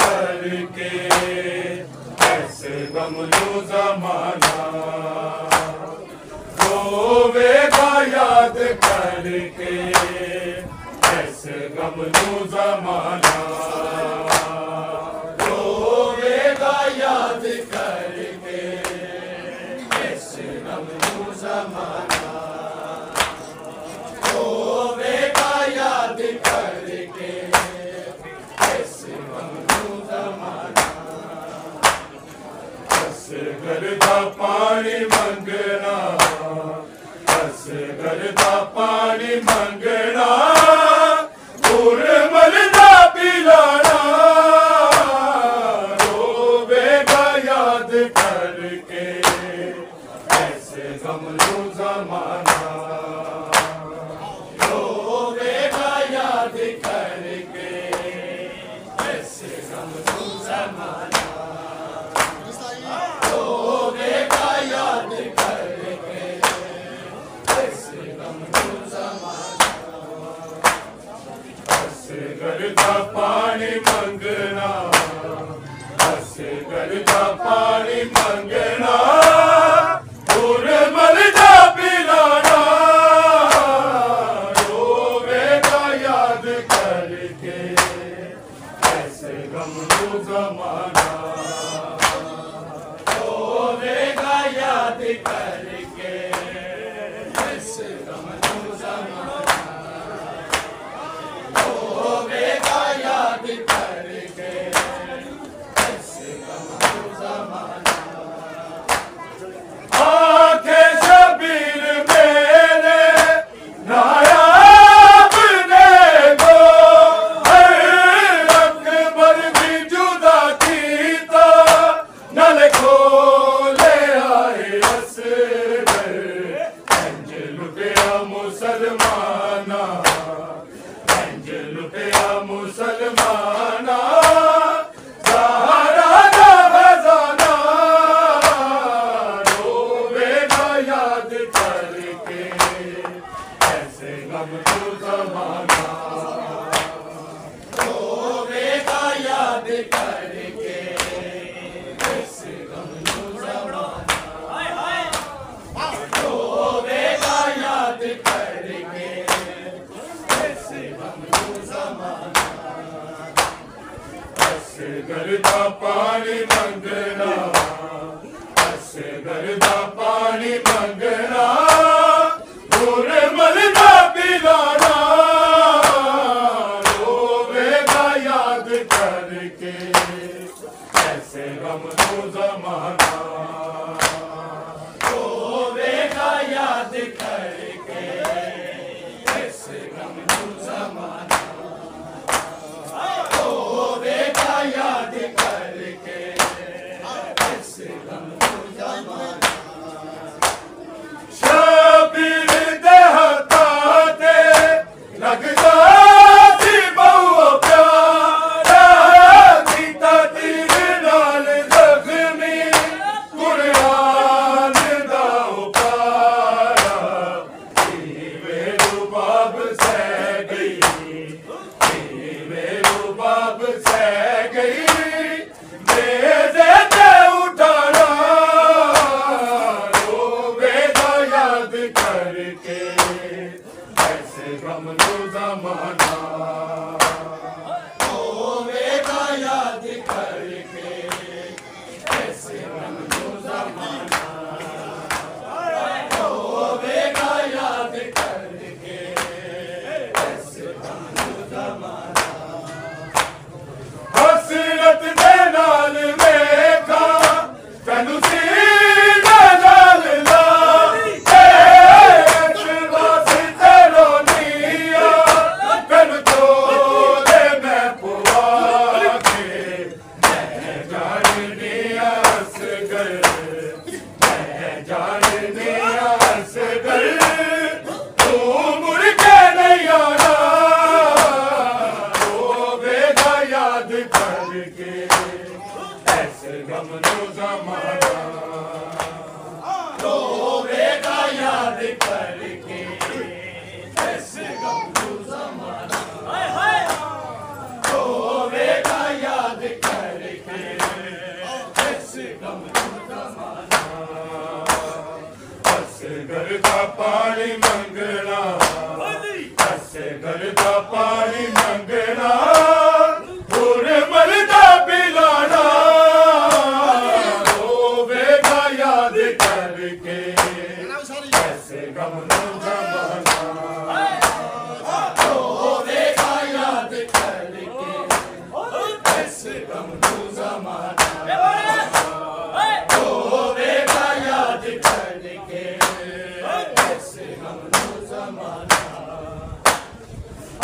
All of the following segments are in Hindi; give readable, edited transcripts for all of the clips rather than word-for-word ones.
करके ऐसे गम लो जमाना रोवेगा याद करके ऐसे गम लो जमाना रोवेगा याद करके ऐसे गम लो जमाना रोवेगा याद करके ऐसे गम लो जमाना असगरदा पानी मंगना असगरदा पानी मंगना मलदा पिलाना रोवेगा याद करके ऐसे गम लो जमाना रोवेगा याद करके ऐसे गम लो जमाना रोवेगा याद करके ऐसे गम लो जमाना असगरदा पानी मंगना असगरदा पानी मंगना मलदा पिलाना रोवेगा याद करके ऐसे गम लो जमाना रोवेगा याद करके ऐसे गम लो जमाना रोवेगा याद करके ऐसे गम लो जमाना आंखें शबीर मेरे नायाब ने दो हर अकबर भी जुदा की तो नल खोले आए असगर इंज लुटिया मुसलमाना इंज लुटिया मुसलमाना सहारा दा खजाना रोवेगा याद करके ऐसे गम लो जमाना रोवेगा याद करके ऐसे गम लो जमाना रोवेगा याद करके ऐसे गम लो जमाना असगरदा पानी मंगना असगरदा पानी मंगना मलदा पिलाना रोवेगा याद करके ऐसे गम लो जमाना रोवेगा याद करके ऐसे गम लो जमाना रोवेगा याद करके ऐसे गम लो जमाना शबीर देहता दे लगदा सी बहु प्यारा सीता तीर नाल जख्मी कुरान दा उपारा वे रुबाब सह गई वे रुबाब सह गई बेज़े ते उठाना रोवेगा याद करके ऐसे गम लो जमाना रोवेगा याद करके ऐसे गम लो जमाना रोवेगा याद करके ऐसे गम लो जमाना हसरत दे नाल वेखा तैनू सीना नाल ला वास्ते रोनिया तैनू तोले मैं पुआ के पानी मंगना ऐसे घर का पानी मंगना पूरे मरदा पिलाना रोवेगा याद करके ऐसे गम नो जमाना रोवेगा याद करके ऐसे गम नो जमाना रोवेगा याद करके ऐसे गम नो जमाना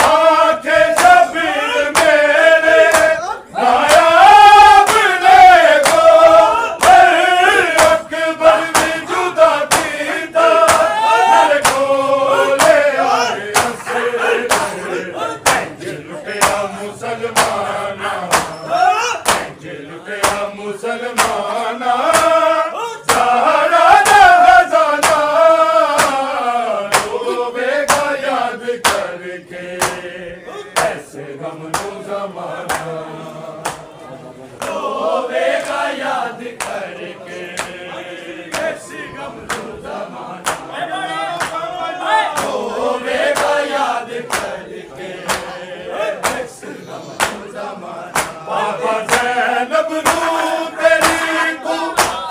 आंखें शबीर मेरे नायाब देखो अकबर भी जुदा कीता मेरे कोले आए हंसे लुटिया मुसलमाना लुटिया मुसलमाना सहारा दा खजाना रोवेगा याद करके ऐसे गम नो जमाना रोवेगा याद करके ऐसे गम नो जमाना रोवेगा याद करके ऐसे गम नो जमाना पापा ज़ैनब नू तेरी को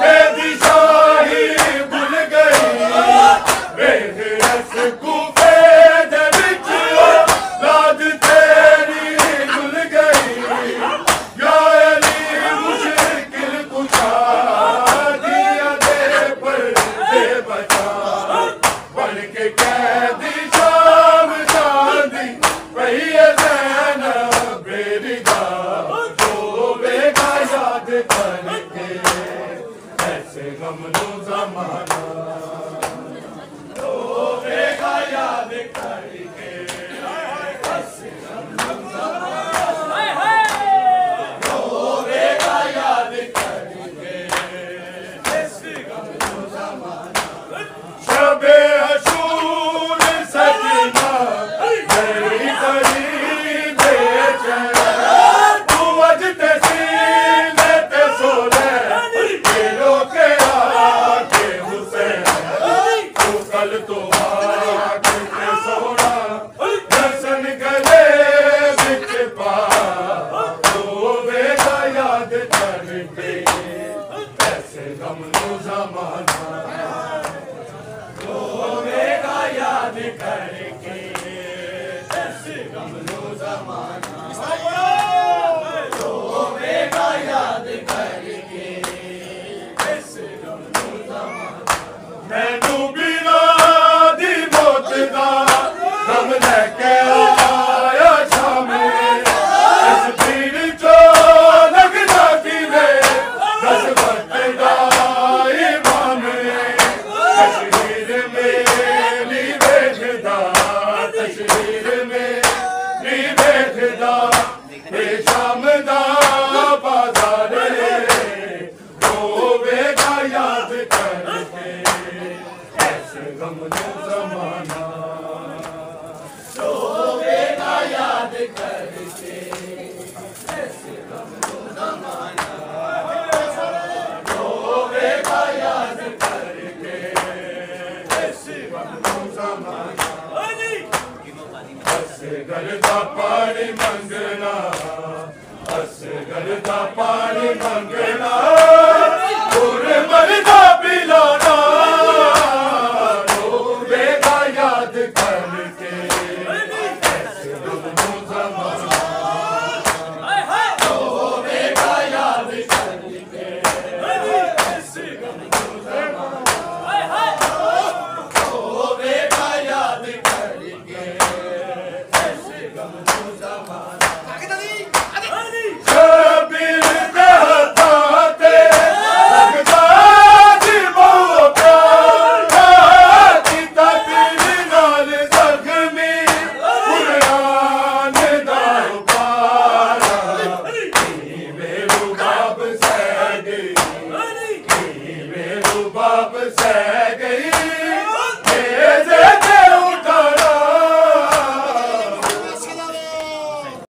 तेरी शाही भूल गई बेहरस कूफे दे विच लाद तेरी भूल गई या अली मुश्किल कुछा दिया दे पर दे बचा बन के कैदी शाम चांदी वही ज़ैनब बेरिदा रोवेगा याद करके ऐसे गम नो जमाना रोवेगा याद करके ऐसे गम नो जमाना रोवेगा याद करके ऐसे गम नो जमाना शबे अशूर सजना तेरी बड़ी बेचैन तू अज ते सीने ते सोले दिलों के आके हुसैन तू कल तो आके ते सोना दर्शन गले बिच पा रोवेगा याद करके ऐसे गम नो जमाना रोवेगा याद करके ऐसे गम नो जमाना रोवेगा याद करके ऐसे गम नो जमाना मैनू बिना दी मौत दा गम लेके आया शामे इस भीड़ चो लगदा किवे दस वक्त दा इमाम तशहीर मेरी बेखदा तशहीर मेरी बेखदा ये शाम दा बाजार रोवेगा याद करके ऐसे गम नो जमाना रोवेगा याद करके ऐसे गम नो जमाना रोवेगा याद करके ऐसे गम नो जमाना असगर दा पानी मंगना असगर दा पानी मंगना पूरे मरदा पिलाना रोवेगा याद करके